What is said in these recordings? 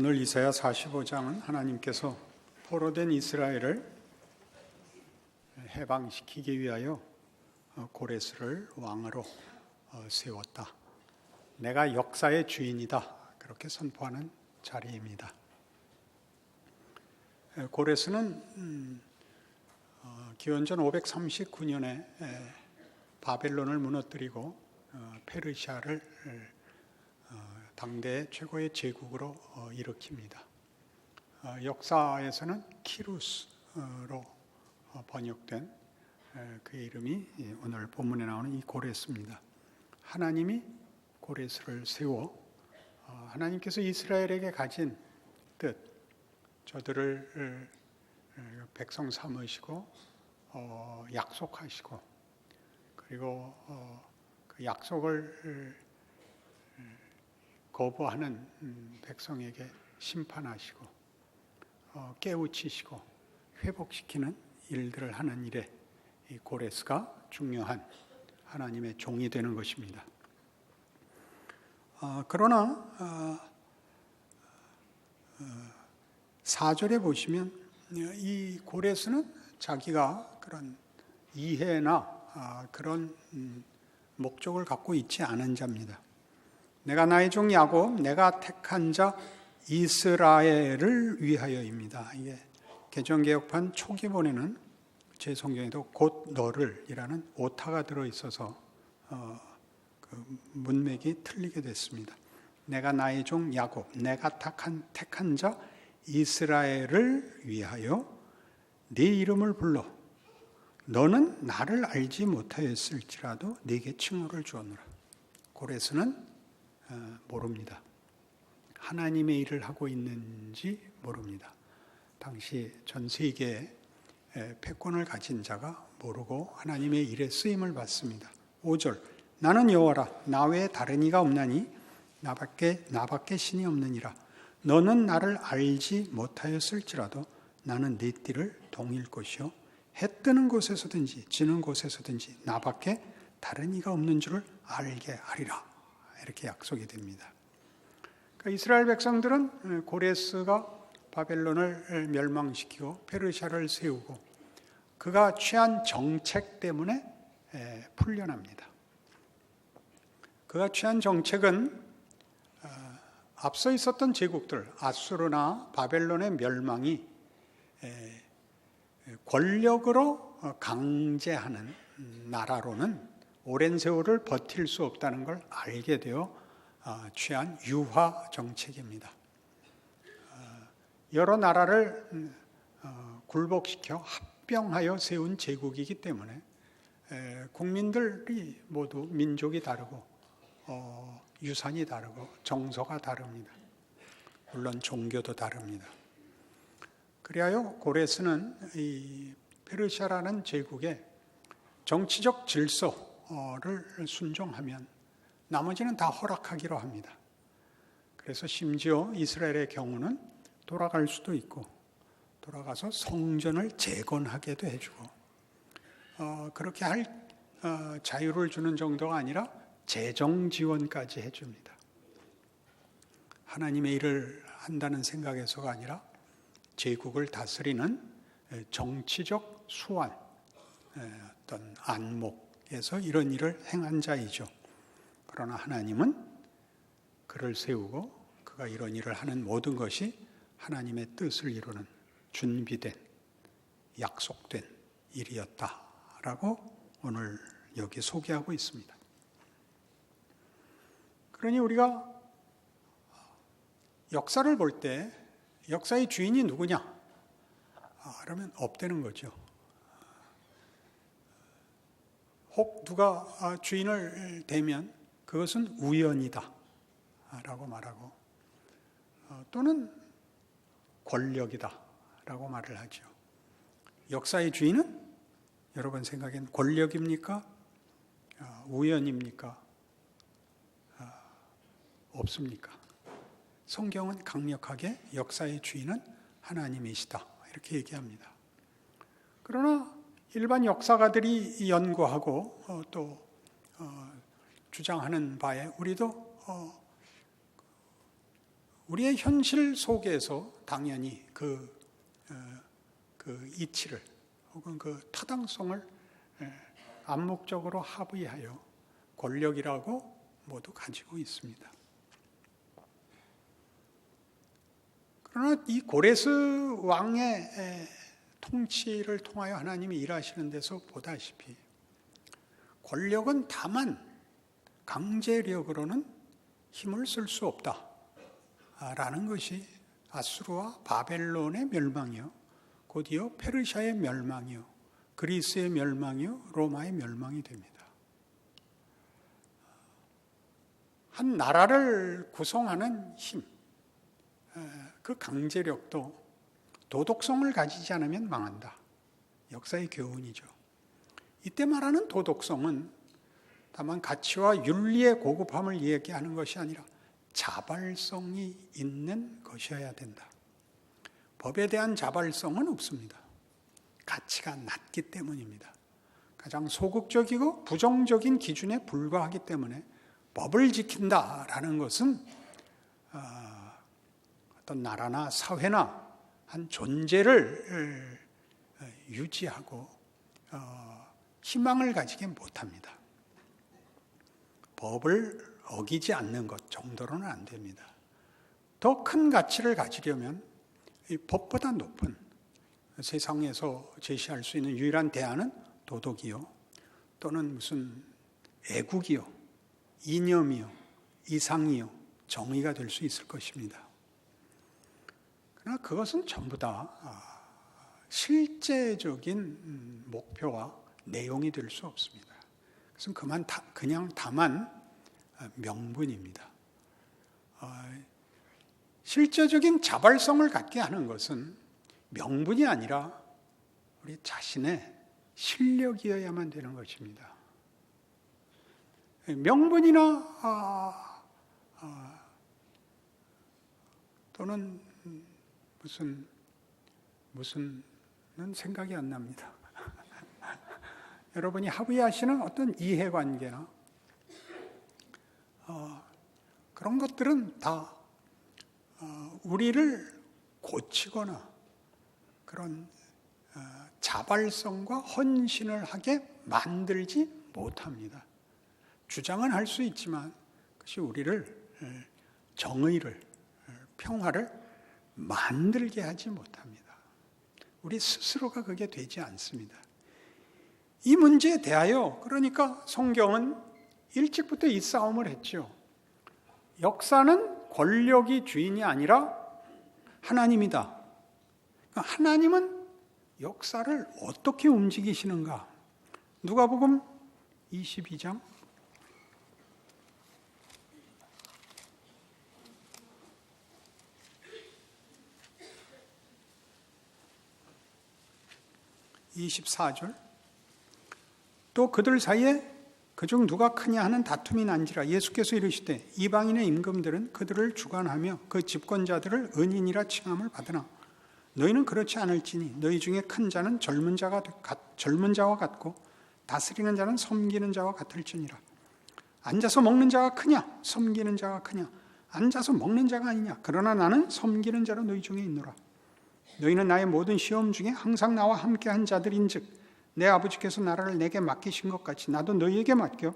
오늘 이사야 45장은 하나님께서 포로된 이스라엘을 해방시키기 위하여 고레스를 왕으로 세웠다. 내가 역사의 주인이다. 그렇게 선포하는 자리입니다. 고레스는 기원전 539년에 바벨론을 무너뜨리고 페르시아를 당대 최고의 제국으로 일으킵니다. 역사에서는 키루스로 번역된 그의 이름이 오늘 본문에 나오는 이 고레스입니다. 하나님이 고레스를 세워 하나님께서 이스라엘에게 가진 뜻, 저들을 백성 삼으시고 약속하시고 그리고 그 약속을 거부하는 백성에게 심판하시고 깨우치시고 회복시키는 일들을 하는 일에 이 고레스가 중요한 하나님의 종이 되는 것입니다. 그러나 4절에 보시면 이 고레스는 자기가 그런 이해나 그런 목적을 갖고 있지 않은 자입니다. 내가 나의 종 야곱, 내가 택한 자 이스라엘을 위하여입니다. 이게 개정개혁판 초기본에는 제 성경에도 곧 너를 이라는 오타가 들어있어서 그 문맥이 틀리게 됐습니다. 내가 나의 종 야곱, 내가 택한 자 이스라엘을 위하여 네 이름을 불러 너는 나를 알지 못하였을지라도 네게 칭호를 주었노라. 고레스는 모릅니다. 하나님의 일을 하고 있는지 모릅니다. 당시 전 세계에 패권을 가진 자가 모르고 하나님의 일에 쓰임을 받습니다. 5절 나는 여호와라 나 외에 다른 이가 없나니 나밖에 신이 없느니라. 너는 나를 알지 못하였을지라도 나는 네 띠를 동일 것이요 해 뜨는 곳에서든지 지는 곳에서든지 나밖에 다른 이가 없는 줄을 알게 하리라. 이렇게 약속이 됩니다. 그러니까 이스라엘 백성들은 고레스가 바벨론을 멸망시키고 페르시아를 세우고 그가 취한 정책 때문에 풀려납니다. 그가 취한 정책은 앞서 있었던 제국들 아수르나 바벨론의 멸망이 권력으로 강제하는 나라로는 오랜 세월을 버틸 수 없다는 걸 알게 되어 취한 유화 정책입니다. 여러 나라를 굴복시켜 합병하여 세운 제국이기 때문에 국민들이 모두 민족이 다르고 유산이 다르고 정서가 다릅니다. 물론 종교도 다릅니다. 그리하여 고레스는 이 페르시아라는 제국의 정치적 질서를 순종하면 나머지는 다 허락하기로 합니다. 그래서 심지어 이스라엘의 경우는 돌아갈 수도 있고 돌아가서 성전을 재건하게도 해주고 그렇게 할 자유를 주는 정도가 아니라 재정 지원까지 해줍니다. 하나님의 일을 한다는 생각에서가 아니라 제국을 다스리는 정치적 수완, 어떤 안목에서 이런 일을 행한 자이죠. 그러나 하나님은 그를 세우고 그가 이런 일을 하는 모든 것이 하나님의 뜻을 이루는 준비된 약속된 일이었다라고 오늘 여기 소개하고 있습니다. 그러니 우리가 역사를 볼 때 역사의 주인이 누구냐? 그러면 없다는 거죠. 혹 누가 주인을 대면 그것은 우연이다 라고 말하고 또는 권력이다 라고 말을 하죠. 역사의 주인은 여러분 생각엔 권력입니까? 우연입니까? 없습니까? 성경은 강력하게 역사의 주인은 하나님이시다 이렇게 얘기합니다. 그러나 일반 역사가들이 연구하고 또 주장하는 바에 우리도 우리의 현실 속에서 당연히 그 이치를 혹은 그 타당성을 암묵적으로 합의하여 권력이라고 모두 가지고 있습니다. 그러나 이 고레스 왕의 통치를 통하여 하나님이 일하시는 데서 보다시피 권력은 다만 강제력으로는 힘을 쓸 수 없다라는 것이 아수르와 바벨론의 멸망이요, 곧이어 페르시아의 멸망이요, 그리스의 멸망이요, 로마의 멸망이 됩니다. 한 나라를 구성하는 힘, 그 강제력도 도덕성을 가지지 않으면 망한다. 역사의 교훈이죠. 이때 말하는 도덕성은 다만 가치와 윤리의 고급함을 얘기하는 것이 아니라 자발성이 있는 것이어야 된다. 법에 대한 자발성은 없습니다. 가치가 낮기 때문입니다. 가장 소극적이고 부정적인 기준에 불과하기 때문에 법을 지킨다라는 것은 어떤 나라나 사회나 한 존재를 유지하고 희망을 가지게 못합니다. 법을 어기지 않는 것 정도로는 안 됩니다. 더 큰 가치를 가지려면 이 법보다 높은 세상에서 제시할 수 있는 유일한 대안은 도덕이요, 또는 무슨 애국이요, 이념이요, 이상이요, 정의가 될 수 있을 것입니다. 그러나 그것은 전부 다 실제적인 목표와 내용이 될 수 없습니다. 그것은 그냥 다만 명분입니다. 실제적인 자발성을 갖게 하는 것은 명분이 아니라 우리 자신의 실력이어야만 되는 것입니다. 명분이나 또는 무슨은 생각이 안 납니다. 여러분이 합의하시는 어떤 이해관계나 그런 것들은 다 우리를 고치거나 그런 자발성과 헌신을 하게 만들지 못합니다. 주장은 할 수 있지만 그것이 우리를 정의를, 평화를 만들게 하지 못합니다. 우리 스스로가 그게 되지 않습니다. 이 문제에 대하여 그러니까 성경은 일찍부터 이 싸움을 했죠. 역사는 권력이 주인이 아니라 하나님이다. 하나님은 역사를 어떻게 움직이시는가? 누가복음 22장 24절. 또 그들 사이에 그중 누가 크냐 하는 다툼이 난지라 예수께서 이르시되 이방인의 임금들은 그들을 주관하며 그 집권자들을 은인이라 칭함을 받으나 너희는 그렇지 않을지니 너희 중에 큰 자는 젊은 자와 같고 다스리는 자는 섬기는 자와 같을지니라. 앉아서 먹는 자가 크냐 섬기는 자가 크냐? 앉아서 먹는 자가 아니냐? 그러나 나는 섬기는 자로 너희 중에 있노라. 너희는 나의 모든 시험 중에 항상 나와 함께한 자들인즉 내 아버지께서 나라를 내게 맡기신 것 같이 나도 너희에게 맡겨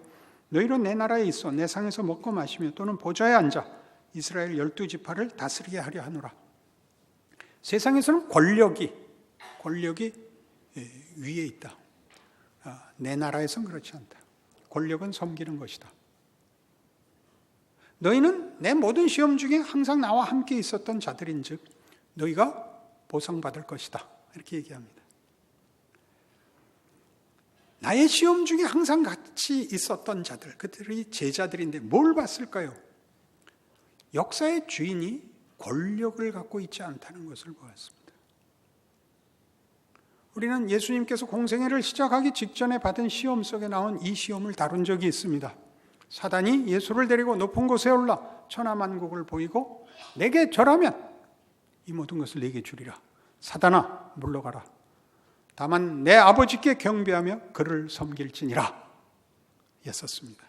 너희로 내 나라에 있어 내 상에서 먹고 마시며 또는 보좌에 앉아 이스라엘 12지파를 다스리게 하려 하노라. 세상에서는 권력이 위에 있다. 내 나라에서는 그렇지 않다. 권력은 섬기는 것이다. 너희는 내 모든 시험 중에 항상 나와 함께 있었던 자들인즉 너희가 보상받을 것이다. 이렇게 얘기합니다. 나의 시험 중에 항상 같이 있었던 자들, 그들이 제자들인데 뭘 봤을까요? 역사의 주인이 권력을 갖고 있지 않다는 것을 보았습니다. 우리는 예수님께서 공생애를 시작하기 직전에 받은 시험 속에 나온 이 시험을 다룬 적이 있습니다. 사단이 예수를 데리고 높은 곳에 올라 천하만국을 보이고 내게 절하면 이 모든 것을 내게 주리라. 사단아 물러가라. 다만 내 아버지께 경배하며 그를 섬길지니라 였었습니다.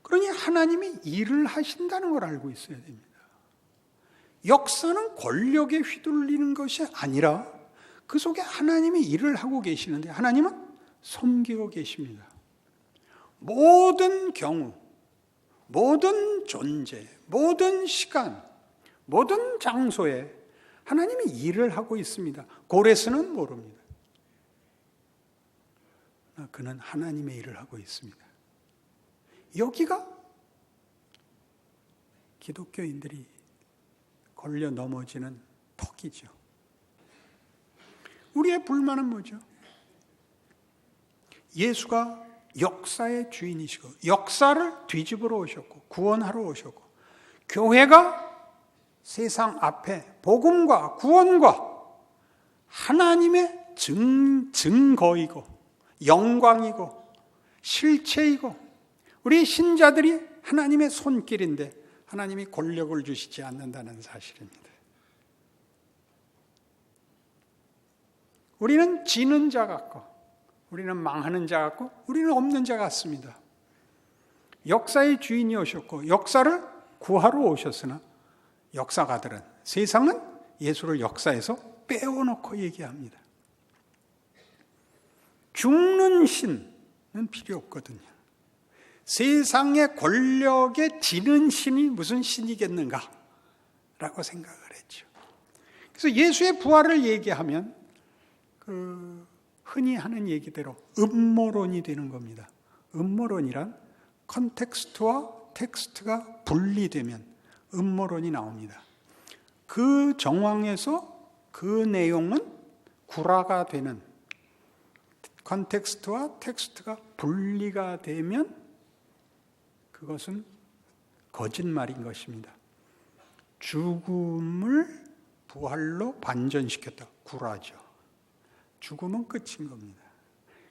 그러니 하나님이 일을 하신다는 걸 알고 있어야 됩니다. 역사는 권력에 휘둘리는 것이 아니라 그 속에 하나님이 일을 하고 계시는데 하나님은 섬기고 계십니다. 모든 경우, 모든 존재, 모든 시간, 모든 장소에 하나님이 일을 하고 있습니다. 고레스는 모릅니다. 그는 하나님의 일을 하고 있습니다. 여기가 기독교인들이 걸려 넘어지는 턱이죠. 우리의 불만은 뭐죠? 예수가 역사의 주인이시고 역사를 뒤집으러 오셨고 구원하러 오셨고 교회가 세상 앞에 복음과 구원과 하나님의 증거이고 영광이고 실체이고 우리 신자들이 하나님의 손길인데 하나님이 권력을 주시지 않는다는 사실입니다. 우리는 지는 자 같고 우리는 망하는 자 같고 우리는 없는 자 같습니다. 역사의 주인이 오셨고 역사를 구하러 오셨으나 역사가들은 세상은 예수를 역사에서 빼어놓고 얘기합니다. 죽는 신은 필요 없거든요. 세상의 권력에 지는 신이 무슨 신이겠는가 라고 생각을 했죠. 그래서 예수의 부활을 얘기하면 흔히 하는 얘기대로 음모론이 되는 겁니다. 음모론이란 컨텍스트와 텍스트가 분리되면 음모론이 나옵니다. 그 정황에서 그 내용은 구라가 되는 컨텍스트와 텍스트가 분리가 되면 그것은 거짓말인 것입니다. 죽음을 부활로 반전시켰다. 구라죠. 죽음은 끝인 겁니다.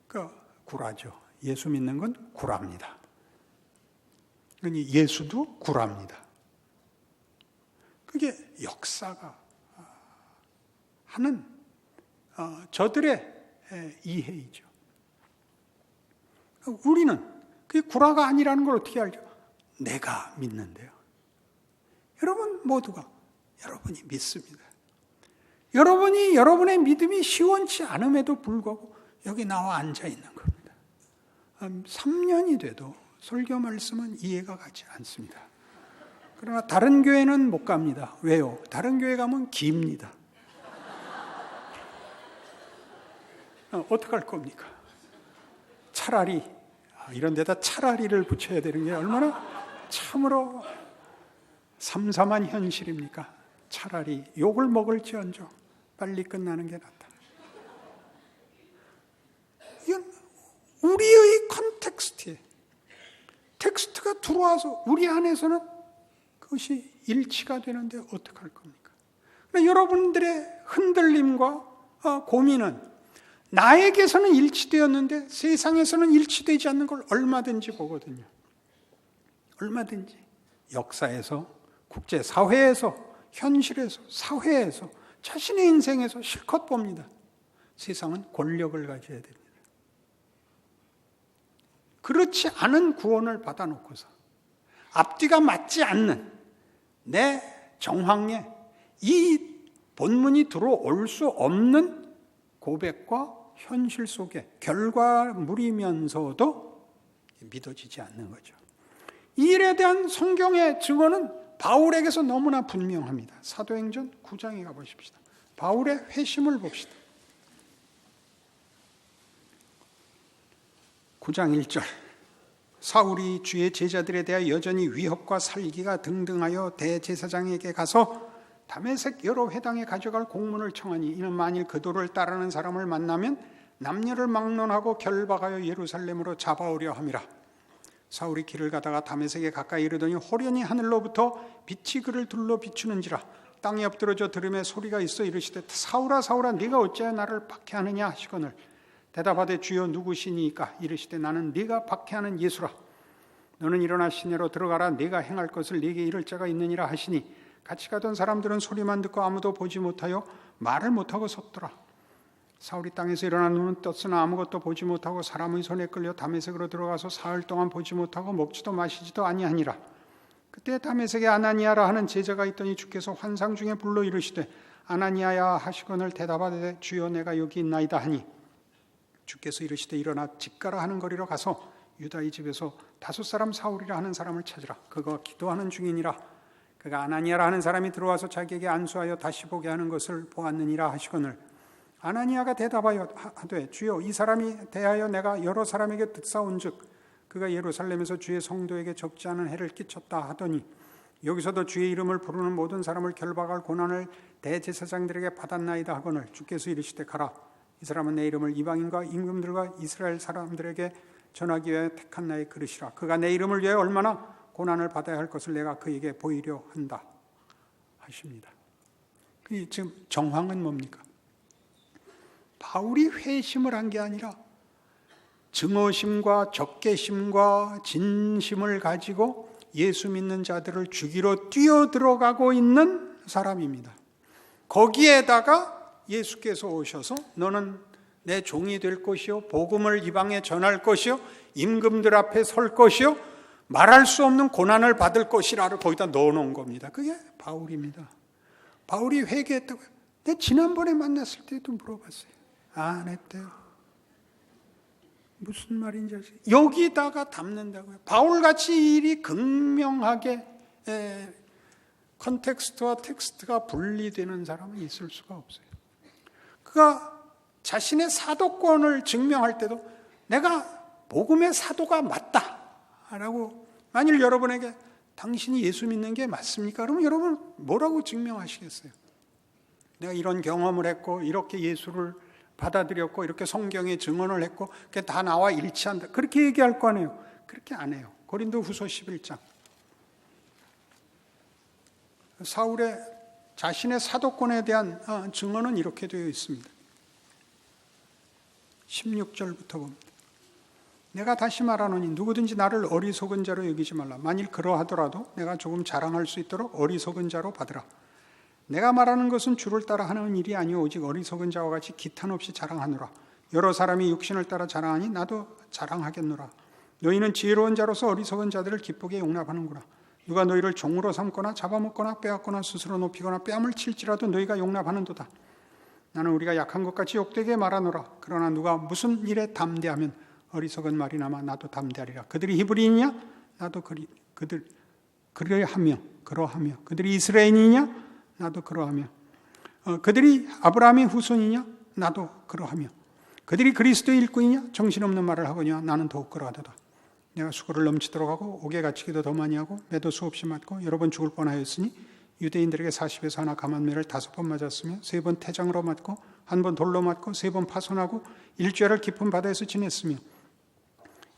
그러니까 구라죠. 예수 믿는 건 구라입니다. 그러니 예수도 구라입니다. 그게 역사가 하는 저들의 이해이죠. 우리는 그게 구라가 아니라는 걸 어떻게 알죠? 내가 믿는데요. 여러분 모두가 여러분이 믿습니다. 여러분이 여러분의 믿음이 시원치 않음에도 불구하고 여기 나와 앉아 있는 겁니다. 3년이 돼도 설교 말씀은 이해가 가지 않습니다. 그러나 다른 교회는 못 갑니다. 왜요? 다른 교회 가면 깁니다. 어떡할 겁니까? 차라리 이런 데다 차라리를 붙여야 되는 게 얼마나 참으로 삼삼한 현실입니까? 차라리 욕을 먹을지언정 빨리 끝나는 게 낫다. 이건 우리의 컨텍스트에 텍스트가 들어와서 우리 안에서는 그것이 일치가 되는데 어떡할 겁니까? 그러니까 여러분들의 흔들림과 고민은 나에게서는 일치되었는데 세상에서는 일치되지 않는 걸 얼마든지 보거든요. 얼마든지. 역사에서, 국제사회에서, 현실에서, 사회에서, 자신의 인생에서 실컷 봅니다. 세상은 권력을 가져야 됩니다. 그렇지 않은 구원을 받아놓고서 앞뒤가 맞지 않는 내 정황에 이 본문이 들어올 수 없는 고백과 현실 속에 결과물이면서도 믿어지지 않는 거죠. 이 일에 대한 성경의 증언은 바울에게서 너무나 분명합니다. 사도행전 9장에 가보십시다. 바울의 회심을 봅시다. 9장 1절 사울이 주의 제자들에 대하여 여전히 위협과 살기가 등등하여 대제사장에게 가서 다메섹 여러 회당에 가져갈 공문을 청하니 이는 만일 그 도를 따르는 사람을 만나면 남녀를 막론하고 결박하여 예루살렘으로 잡아오려 함이라. 사울이 길을 가다가 다메섹에 가까이 이르더니 호련히 하늘로부터 빛이 그를 둘러 비추는지라. 땅에 엎드러져 들음에 소리가 있어 이르시되 사울아 사울아 네가 어찌하여 나를 박해하느냐 하시거늘 대답하되 주여 누구시니까 이르시되 나는 네가 박해하는 예수라. 너는 일어나 시내로 들어가라. 네가 행할 것을 네게 이를 자가 있느니라 하시니 같이 가던 사람들은 소리만 듣고 아무도 보지 못하여 말을 못하고 섰더라. 사울이 땅에서 일어난 눈은 떴으나 아무것도 보지 못하고 사람의 손에 끌려 다메섹으로 들어가서 사흘 동안 보지 못하고 먹지도 마시지도 아니하니라. 그때 다메섹에 아나니아라 하는 제자가 있더니 주께서 환상 중에 불러 이르시되 아나니아야 하시거늘 대답하되 주여 내가 여기 있나이다 하니 주께서 이르시되 일어나 집 가라 하는 거리로 가서 유다의 집에서 5 사울이라 하는 사람을 찾으라. 그가 기도하는 중이니라. 그가 아나니아라 하는 사람이 들어와서 자기에게 안수하여 다시 보게 하는 것을 보았느니라 하시거늘 아나니아가 대답하여 하되 주여 이 사람이 대하여 내가 여러 사람에게 듣사온즉 그가 예루살렘에서 주의 성도에게 적지 않은 해를 끼쳤다 하더니 여기서도 주의 이름을 부르는 모든 사람을 결박할 고난을 대제사장들에게 받았나이다 하거늘 주께서 이르시되 가라. 이 사람은 내 이름을 이방인과 임금들과 이스라엘 사람들에게 전하기 위해 택한 나의 그릇이라. 그가 내 이름을 위해 얼마나 고난을 받아야 할 것을 내가 그에게 보이려 한다 하십니다. 지금 정황은 뭡니까? 바울이 회심을 한 게 아니라 증오심과 적개심과 진심을 가지고 예수 믿는 자들을 죽이러 뛰어들어가고 있는 사람입니다. 거기에다가 예수께서 오셔서 너는 내 종이 될 것이요 복음을 이방에 전할 것이요 임금들 앞에 설 것이요 말할 수 없는 고난을 받을 것이라를 거기다 넣어놓은 겁니다. 그게 바울입니다. 바울이 회개했다고요. 내가 지난번에 만났을 때도 물어봤어요. 안 했대요. 무슨 말인지 아세요? 여기다가 담는다고요. 바울같이 일이 극명하게 컨텍스트와 텍스트가 분리되는 사람은 있을 수가 없어요. 그가 자신의 사도권을 증명할 때도 내가 복음의 사도가 맞다라고 만일 여러분에게 당신이 예수 믿는 게 맞습니까? 그러면 여러분 뭐라고 증명하시겠어요? 내가 이런 경험을 했고 이렇게 예수를 받아들였고 이렇게 성경에 증언을 했고 그게 다 나와 일치한다. 그렇게 얘기할 거 아니에요. 그렇게 안 해요. 고린도후서 11장. 사울의 자신의 사도권에 대한 증언은 이렇게 되어 있습니다. 16절부터 봅니다. 내가 다시 말하노니 누구든지 나를 어리석은 자로 여기지 말라. 만일 그러하더라도 내가 조금 자랑할 수 있도록 어리석은 자로 받으라. 내가 말하는 것은 주를 따라 하는 일이 아니오 오직 어리석은 자와 같이 기탄 없이 자랑하노라. 여러 사람이 육신을 따라 자랑하니 나도 자랑하겠노라. 너희는 지혜로운 자로서 어리석은 자들을 기쁘게 용납하는구나. 누가 너희를 종으로 삼거나 잡아먹거나 빼앗거나 스스로 높이거나 뺨을 칠지라도 너희가 용납하는도다. 나는 우리가 약한 것 같이 욕되게 말하노라. 그러나 누가 무슨 일에 담대하면 어리석은 말이나마 나도 담대하리라. 그들이 히브리인이냐? 나도 그러하며 그들이 이스라엘이냐? 나도 그러하며 그들이 아브라함의 후손이냐? 나도 그러하며 그들이 그리스도의 일꾼이냐? 정신없는 말을 하거냐? 나는 더욱 그러하도다. 내가 수고를 넘치도록 하고 옥에 갇히기도 더 많이 하고 매도 수없이 맞고 여러 번 죽을 뻔하였으니 유대인들에게 40에서 하나 감한매를 5번 맞았으며 3번 태장으로 맞고 1번 돌로 맞고 3번 파손하고 일주일을 깊은 바다에서 지냈으며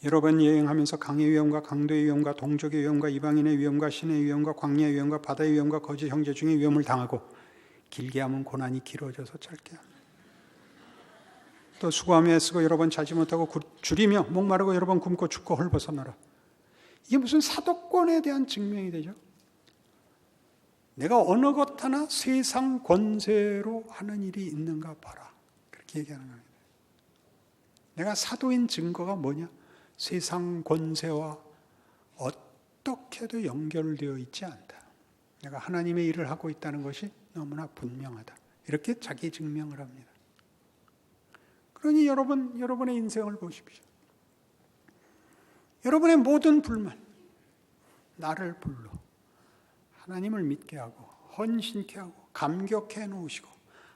여러 번 여행하면서 강의 위험과 강도의 위험과 동족의 위험과 이방인의 위험과 신의 위험과 광야의 위험과 바다의 위험과 거짓 형제 중에 위험을 당하고 길게 하면 고난이 길어져서 짧게 합니다. 또 수고하며 애쓰고 여러 번 자지 못하고 줄이며 목마르고 여러 번 굶고 죽고 헐벗어나라. 이게 무슨 사도권에 대한 증명이 되죠? 내가 어느 것 하나 세상 권세로 하는 일이 있는가 봐라. 그렇게 얘기하는 겁니다. 내가 사도인 증거가 뭐냐? 세상 권세와 어떻게도 연결되어 있지 않다. 내가 하나님의 일을 하고 있다는 것이 너무나 분명하다. 이렇게 자기 증명을 합니다. 그러니 여러분의 인생을 보십시오. 여러분의 모든 불만, 나를 불러 하나님을 믿게 하고 헌신케 하고 감격해 놓으시고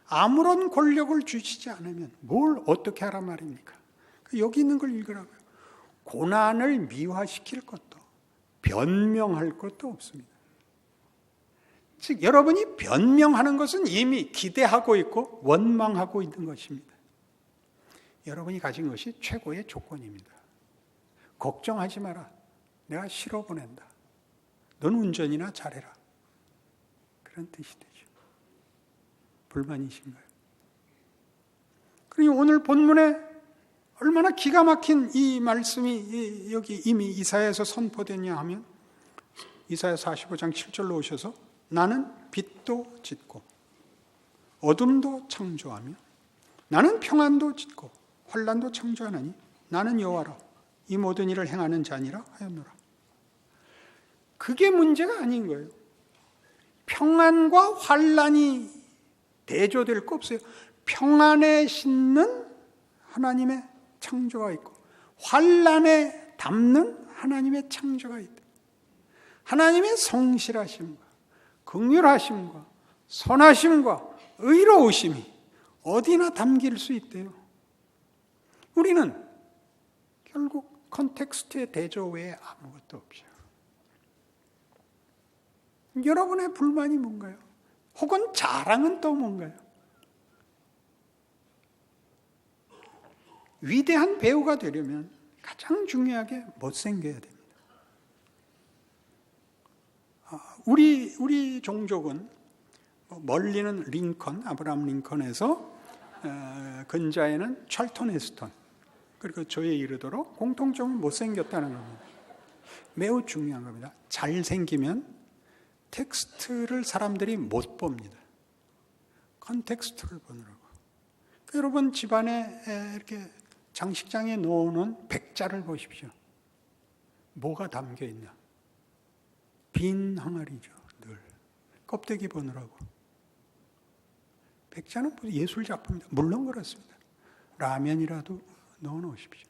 아무런 권력을 주시지 않으면 뭘 어떻게 하란 말입니까? 여기 있는 걸 읽으라고요. 고난을 미화시킬 것도 변명할 것도 없습니다. 즉 여러분이 변명하는 것은 이미 기대하고 있고 원망하고 있는 것입니다. 여러분이 가진 것이 최고의 조건입니다. 걱정하지 마라. 내가 실어 보낸다. 넌 운전이나 잘해라. 그런 뜻이 되죠. 불만이신가요? 그러니 오늘 본문에 얼마나 기가 막힌 이 말씀이 여기 이미 이사야에서 선포됐냐 하면 이사야 45장 7절로 오셔서 나는 빛도 짓고 어둠도 창조하며 나는 평안도 짓고 환난도 창조하나니 나는 여호와라 이 모든 일을 행하는 자니라 하였노라. 그게 문제가 아닌 거예요. 평안과 환란이 대조될 거 없어요. 평안에 싣는 하나님의 창조가 있고 환란에 담는 하나님의 창조가 있다. 하나님의 성실하심과 긍휼하심과 선하심과 의로우심이 어디나 담길 수 있대요. 우리는 결국 컨텍스트의 대조 외에 아무것도 없죠. 여러분의 불만이 뭔가요? 혹은 자랑은 또 뭔가요? 위대한 배우가 되려면 가장 중요하게 못생겨야 됩니다. 우리 종족은 멀리는 링컨, 아브라함 링컨에서 근자에는 찰턴 헤스턴, 그리고 저에 이르도록 공통점은 못생겼다는 겁니다. 매우 중요한 겁니다. 잘생기면 텍스트를 사람들이 못 봅니다. 컨텍스트를 보느라고. 여러분 집안에 이렇게 장식장에 놓는 백자를 보십시오. 뭐가 담겨 있나? 빈 항아리죠. 늘 껍데기 보느라고. 백자는 예술 작품입니다. 물론 그렇습니다. 라면이라도 넣어 놓으십시오.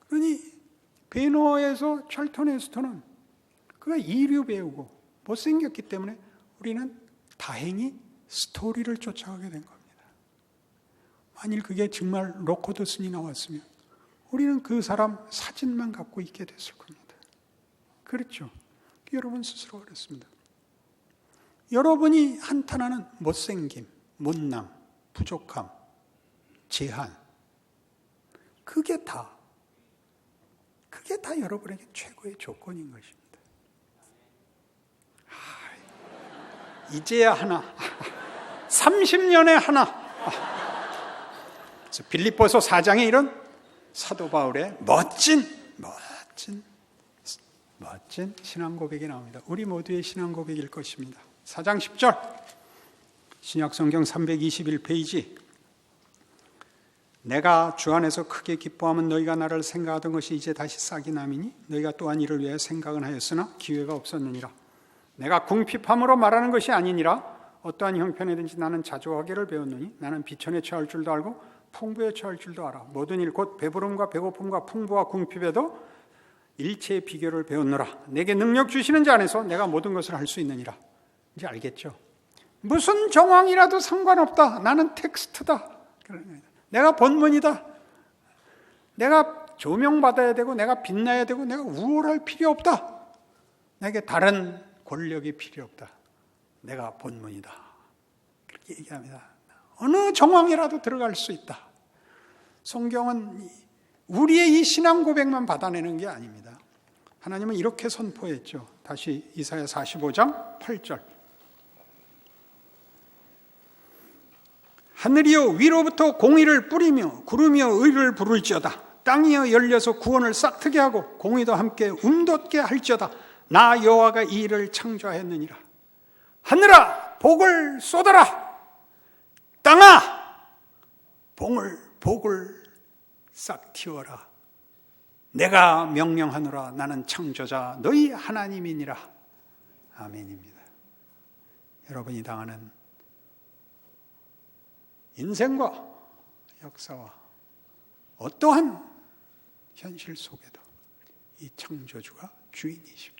그러니 베너에서 찰턴 헤스턴은 그가 이류 배우고 못생겼기 때문에 우리는 다행히 스토리를 쫓아가게 된 겁니다. 만일 그게 정말 로코드슨이 나왔으면 우리는 그 사람 사진만 갖고 있게 됐을 겁니다. 그렇죠? 여러분 스스로 그렇습니다. 여러분이 한탄하는 못생김, 못남, 부족함, 제한, 그게 다 여러분에게 최고의 조건인 것입니다. 이제야 하나, 30년에 하나. 그래서 빌립보서 4장에 이런 사도 바울의 멋진 신앙 고백이 나옵니다. 우리 모두의 신앙 고백일 것입니다. 4장 10절, 신약성경 321페이지. 내가 주 안에서 크게 기뻐하면 너희가 나를 생각하던 것이 이제 다시 싹이 남이니 너희가 또한 이를 위해 생각은 하였으나 기회가 없었느니라. 내가 궁핍함으로 말하는 것이 아니니라. 어떠한 형편이든지 나는 자족하기를 배웠느니 나는 비천에 처할 줄도 알고 풍부에 처할 줄도 알아. 모든 일 곧 배부름과 배고픔과 풍부와 궁핍에도 일체의 비결을 배웠노라. 내게 능력 주시는 자 안에서 내가 모든 것을 할 수 있느니라. 이제 알겠죠? 무슨 정황이라도 상관없다. 나는 텍스트다. 내가 본문이다. 내가 조명받아야 되고 내가 빛나야 되고 내가 우월할 필요 없다. 내게 다른 권력이 필요 없다. 내가 본문이다. 그렇게 얘기합니다. 어느 정황이라도 들어갈 수 있다. 성경은 우리의 이 신앙 고백만 받아내는 게 아닙니다. 하나님은 이렇게 선포했죠. 다시 이사야 45장 8절. 하늘이여 위로부터 공의를 뿌리며 구름이여 의를 부를지어다. 땅이여 열려서 구원을 싹트게 하고 공의도 함께 움돋게 할지어다. 나 여호와가 이 일을 창조하였느니라. 하늘아 복을 쏟아라. 땅아 복을 싹 틔워라. 내가 명령하노라. 나는 창조자 너희 하나님이니라. 아멘입니다. 여러분이 당하는 인생과 역사와 어떠한 현실 속에도 이 창조주가 주인이십니다.